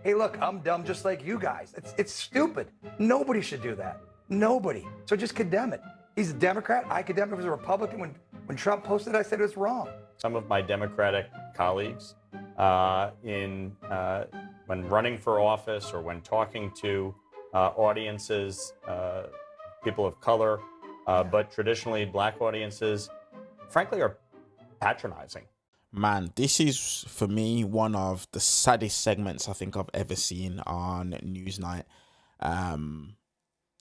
hey, look, I'm dumb just like you guys. It's stupid. Nobody should do that. Nobody. So just condemn it. He's a Democrat. I condemn him. He was a Republican. When Trump posted it, I said it was wrong. Some of my Democratic colleagues when running for office or when talking to audiences, people of color, but traditionally black audiences, frankly, are patronizing. Man, this is, for me, one of the saddest segments I think I've ever seen on Newsnight. I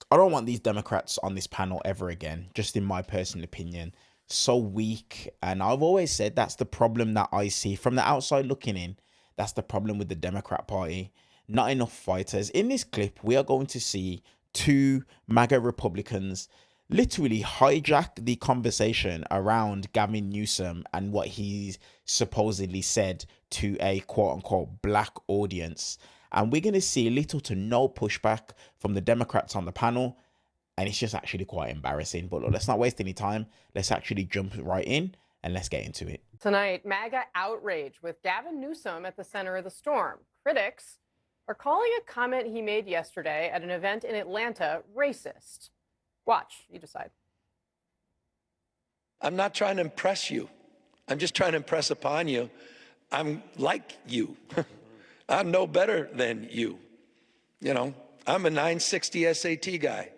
don't want these Democrats on this panel ever again, just in my personal opinion. So weak. And I've always said that's the problem that I see from the outside looking in. That's the problem with the Democrat Party. Not enough fighters. In this clip, we are going to see two MAGA Republicans literally hijack the conversation around Gavin Newsome and what he's supposedly said to a quote-unquote black audience. And we're going to see little to no pushback from the Democrats on the panel. And it's just actually quite embarrassing. But look, let's not waste any time. Let's actually jump right in and let's get into it. Tonight, MAGA outrage with Gavin Newsome at the center of the storm. Critics are calling a comment he made yesterday at an event in Atlanta racist. Watch, you decide. I'm not trying to impress you. I'm just trying to impress upon you. I'm like you. I'm no better than you. You know, I'm a 960 SAT guy.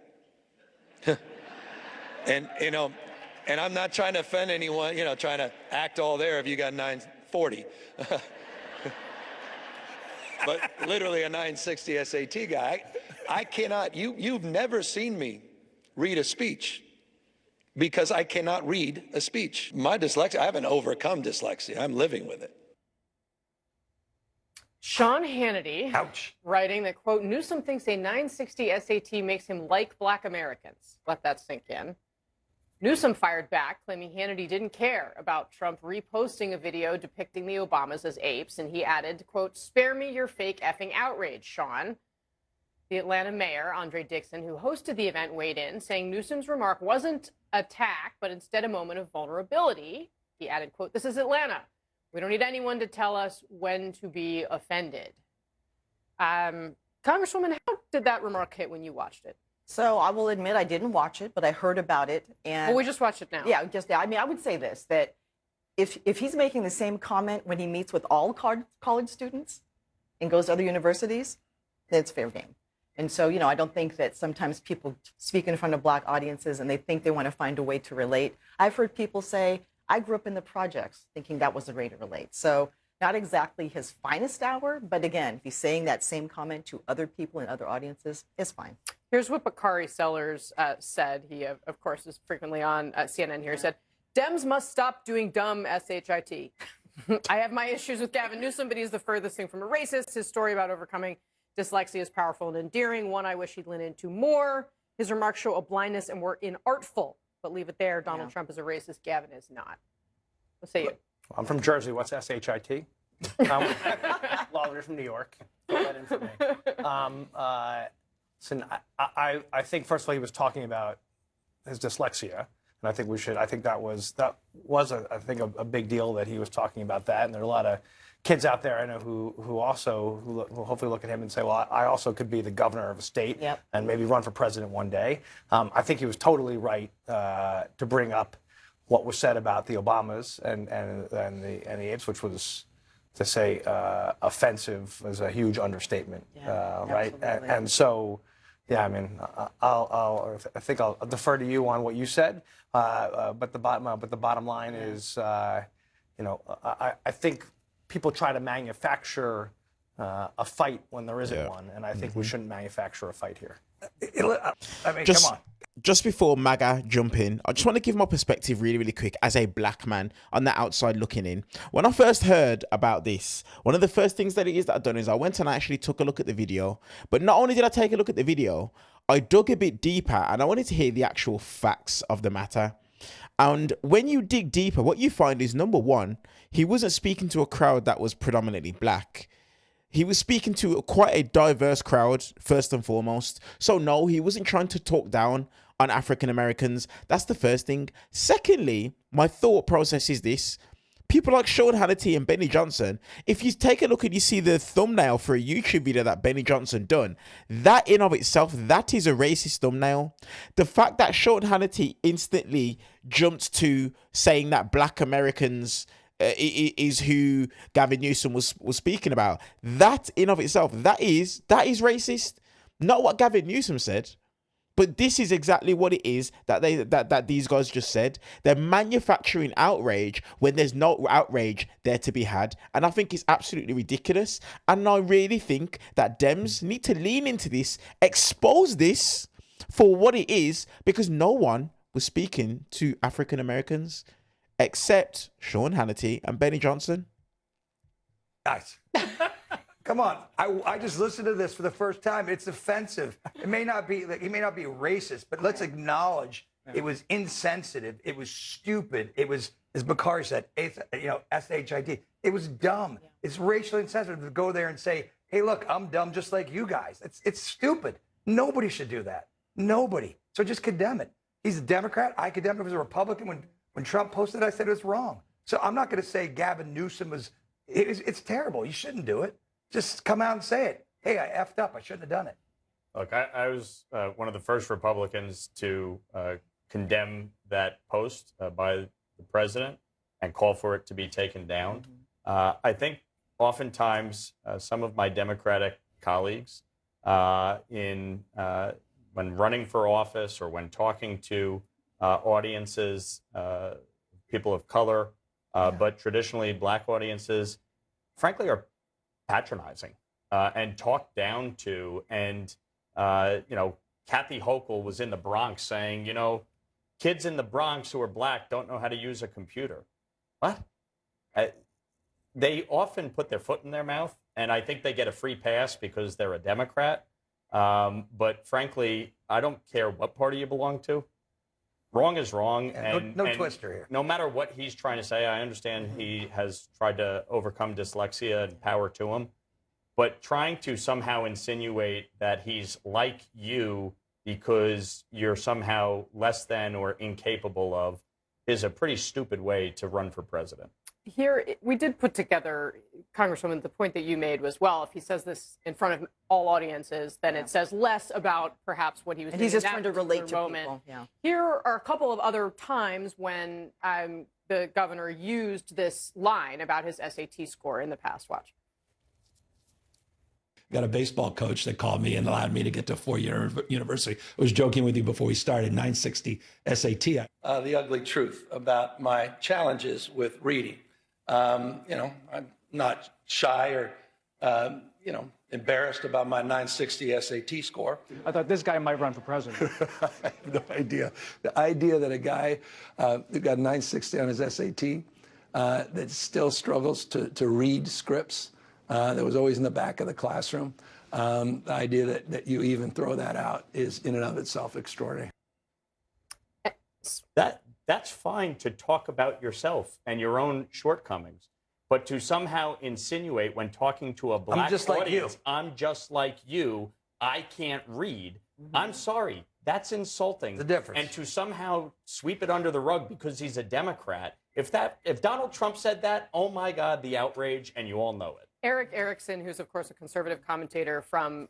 And, you know, and I'm not trying to offend anyone, you know, trying to act all there if you got 940. But literally a 960 SAT guy. I cannot, you've never seen me read a speech because I cannot read a speech. My dyslexia, I haven't overcome dyslexia. I'm living with it. Sean Hannity, Ouch. writing that, quote, Newsome thinks a 960 SAT makes him like black Americans. Let that sink in. Newsome fired back, claiming Hannity didn't care about Trump reposting a video depicting the Obamas as apes, and he added, quote, spare me your fake effing outrage, Sean. The Atlanta mayor, Andre Dixon, who hosted the event, weighed in, saying Newsome's remark wasn't attack, but instead a moment of vulnerability. He added, quote, this is Atlanta. We don't need anyone to tell us when to be offended. Congresswoman, how did that remark hit when you watched it? So I will admit I didn't watch it, but I heard about it. And well, we just watched it now. Yeah, I mean, I would say this, that if he's making the same comment when he meets with all college students and goes to other universities, then it's fair game. And so, you know, I don't think that sometimes people speak in front of black audiences and they think they want to find a way to relate. I've heard people say, I grew up in the projects thinking that was a way to relate. So not exactly his finest hour, but again, if he's saying that same comment to other people and other audiences, it's fine. Here's what Bakari Sellers said. He, of course, is frequently on CNN here. He said, Dems must stop doing dumb shit. I have my issues with Gavin Newsome, but he's the furthest thing from a racist. His story about overcoming dyslexia is powerful and endearing, one I wish he'd lean into more. His remarks show a blindness and were inartful, but leave it there. Donald Trump is a racist. Gavin is not. What say you? I'm from Jersey. What's SHIT? Lawler from New York. Put that in for me. Listen, I think, first of all, he was talking about his dyslexia. And I think that was a big deal that he was talking about that. And there are a lot of kids out there I know who will hopefully look at him and say, well, I also could be the governor of a state and maybe run for president one day. I think he was totally right to bring up what was said about the Obamas and the apes, which was, to say offensive, is a huge understatement, right? And so, yeah, I mean, I think I'll defer to you on what you said, but the bottom line is, you know, I think people try to manufacture a fight when there isn't one, and I think we shouldn't manufacture a fight here. I mean, Just, come on. Just before MAGA jump in, I just want to give my perspective really, really quick as a black man on the outside looking in. When I first heard about this, one of the first things that I've done is I went and I actually took a look at the video. But not only did I take a look at the video, I dug a bit deeper and I wanted to hear the actual facts of the matter. And when you dig deeper, what you find is, number one, he wasn't speaking to a crowd that was predominantly black. He was speaking to quite a diverse crowd, first and foremost. So no, he wasn't trying to talk down on African Americans. That's the first thing. Secondly, my thought process is this. people like Sean Hannity and Benny Johnson, if you take a look and you see the thumbnail for a YouTube video that Benny Johnson done, that in of itself, that is a racist thumbnail. The fact that Sean Hannity instantly jumped to saying that black Americans is who Gavin Newsom was speaking about, that in of itself, that is racist. Not what Gavin Newsom said. But this is exactly what it is that these guys just said. They're manufacturing outrage when there's no outrage there to be had. And I think it's absolutely ridiculous. And I really think that Dems need to lean into this, expose this for what it is, because no one was speaking to African Americans except Sean Hannity and Benny Johnson. Guys, come on. I just listened to this for the first time. It's offensive. It may not be racist, but let's acknowledge it was insensitive. It was stupid. It was, as Bakari said, S-H-I-T. It was dumb. It's racially insensitive to go there and say, hey, look, I'm dumb just like you guys. It's stupid. Nobody should do that. Nobody. So just condemn it. He's a Democrat. I condemned him as a Republican. When Trump posted it, I said it was wrong. So I'm not going to say Gavin Newsom it's terrible. You shouldn't do it. Just come out and say it. Hey, I effed up. I shouldn't have done it. Look, I was one of the first Republicans to condemn that post by the president and call for it to be taken down. I think oftentimes some of my Democratic colleagues when running for office or when talking to audiences, people of color, but traditionally black audiences, frankly, are patronizing and talked down to. And, Kathy Hochul was in the Bronx saying, kids in the Bronx who are black don't know how to use a computer. What? They often put their foot in their mouth, and I think they get a free pass because they're a Democrat. But frankly, I don't care what party you belong to. Wrong is wrong. Yeah, and no twister here. No matter what he's trying to say, I understand he has tried to overcome dyslexia and power to him. But trying to somehow insinuate that he's like you because you're somehow less than or incapable of is a pretty stupid way to run for president. Here, we did put together, Congresswoman, the point that you made was, well, if he says this in front of all audiences, then it says less about perhaps what he was doing. He's just in that trying to relate to moment. people. Yeah. Here are a couple of other times when the governor used this line about his SAT score in the past. Watch. Got a baseball coach that called me and allowed me to get to a four-year university. I was joking with you before we started, 960 SAT. The ugly truth about my challenges with reading. I'm not shy or, embarrassed about my 960 SAT score. I thought this guy might run for president. I have no idea. The idea that a guy who got 960 on his SAT that still struggles to read scripts that was always in the back of the classroom, the idea that you even throw that out is in and of itself extraordinary. That's fine to talk about yourself and your own shortcomings, but to somehow insinuate when talking to a black audience, I'm just like you, I can't read. I'm sorry, that's insulting. The difference. And to somehow sweep it under the rug because he's a Democrat, if Donald Trump said that, oh my God, the outrage, and you all know it. Eric Erickson, who's of course a conservative commentator from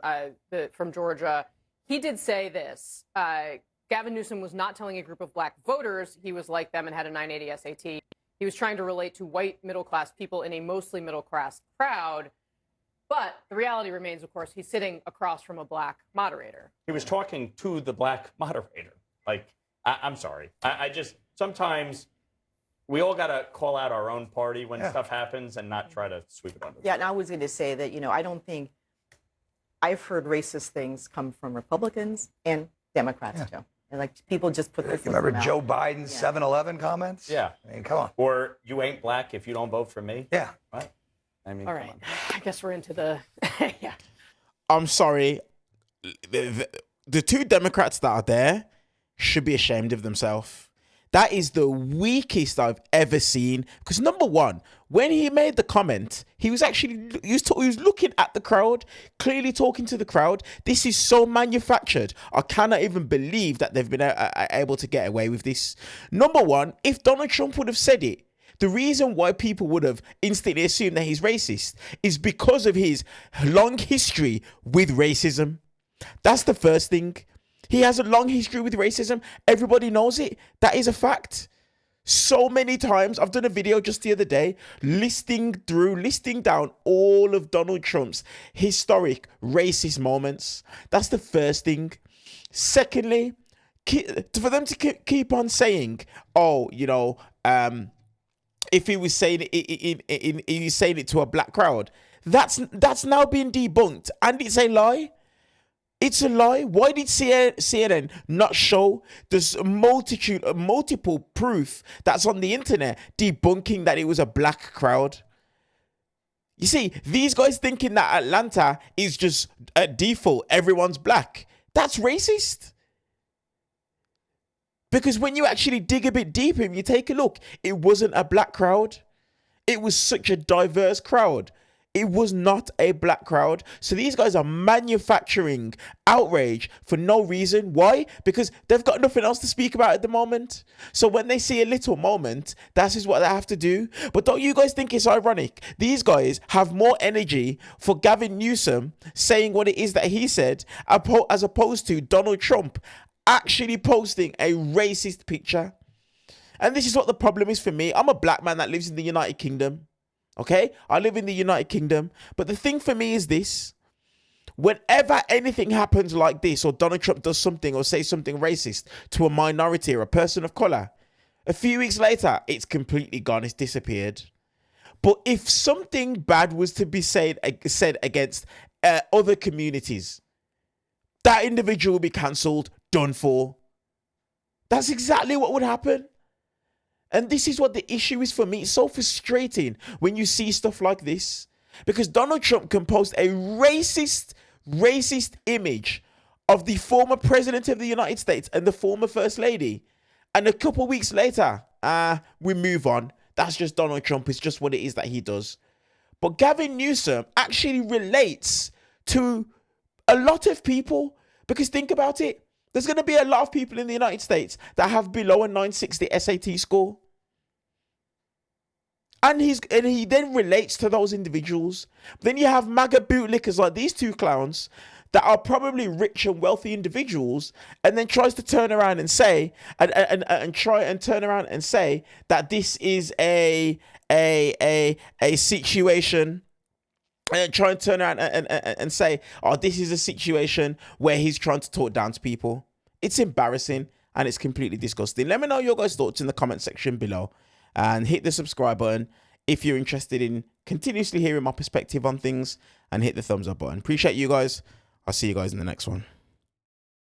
Georgia, he did say this. Gavin Newsom was not telling a group of black voters he was like them and had a 980 SAT. He was trying to relate to white middle-class people in a mostly middle-class crowd. But the reality remains, of course, he's sitting across from a black moderator. He was talking to the black moderator. I'm sorry. I just, sometimes we all got to call out our own party when stuff happens and not try to sweep it under. Yeah, and I was going to say that, I don't think I've heard racist things come from Republicans and Democrats too. And people just put their foot in their Remember mouth. Joe Biden's 7-Eleven comments? Yeah. I mean, come on. Or you ain't black if you don't vote for me. Yeah. What? I mean, All come right. on. I guess we're into the, yeah. I'm sorry. The two Democrats that are there should be ashamed of themselves. That is the weakest I've ever seen. Because number one, when he made the comment, he was looking at the crowd, clearly talking to the crowd. This is so manufactured. I cannot even believe that they've been able to get away with this. Number one, if Donald Trump would have said it, The reason why people would have instantly assumed that he's racist is because of his long history with racism. That's the first thing. He has a long history with racism. Everybody knows it. That is a fact. So many times, I've done a video just the other day listing down all of Donald Trump's historic racist moments. That's the first thing. Secondly, for them to keep on saying, oh, you know, if he was saying it to a black crowd, that's now been debunked, and it's a lie. It's a lie. Why did CNN not show this multiple proof that's on the internet debunking that it was a black crowd? You see, these guys thinking that Atlanta is just a default, everyone's black. That's racist. Because when you actually dig a bit deeper and you take a look, it wasn't a black crowd. It was such a diverse crowd. It was not a black crowd. So these guys are manufacturing outrage for no reason. Why? Because they've got nothing else to speak about at the moment. So when they see a little moment, that is what they have to do. But don't you guys think it's ironic? These guys have more energy for Gavin Newsome saying what it is that he said, as opposed to Donald Trump actually posting a racist picture. And this is what the problem is for me. I'm a black man that lives in the United Kingdom. Okay, I live in the United Kingdom. But the thing for me is this. Whenever anything happens like this, or Donald Trump does something or says something racist to a minority or a person of color, a few weeks later, it's completely gone. It's disappeared. But if something bad was to be said against other communities, that individual will be cancelled, done for. That's exactly what would happen. And this is what the issue is for me. It's so frustrating when you see stuff like this, because Donald Trump can post a racist image of the former president of the United States and the former first lady. And a couple of weeks later, we move on. That's just Donald Trump. It's just what it is that he does. But Gavin Newsom actually relates to a lot of people, because think about it. There's going to be a lot of people in the United States that have below a 960 SAT score. And he then relates to those individuals. Then you have MAGA bootlickers like these two clowns that are probably rich and wealthy individuals, and then tries to turn around and say that this is a situation. And try and turn around and say, oh, this is a situation where he's trying to talk down to people. It's embarrassing and it's completely disgusting. Let me know your guys' thoughts in the comment section below. And hit the subscribe button if you're interested in continuously hearing my perspective on things. And hit the thumbs up button. Appreciate you guys. I'll see you guys in the next one.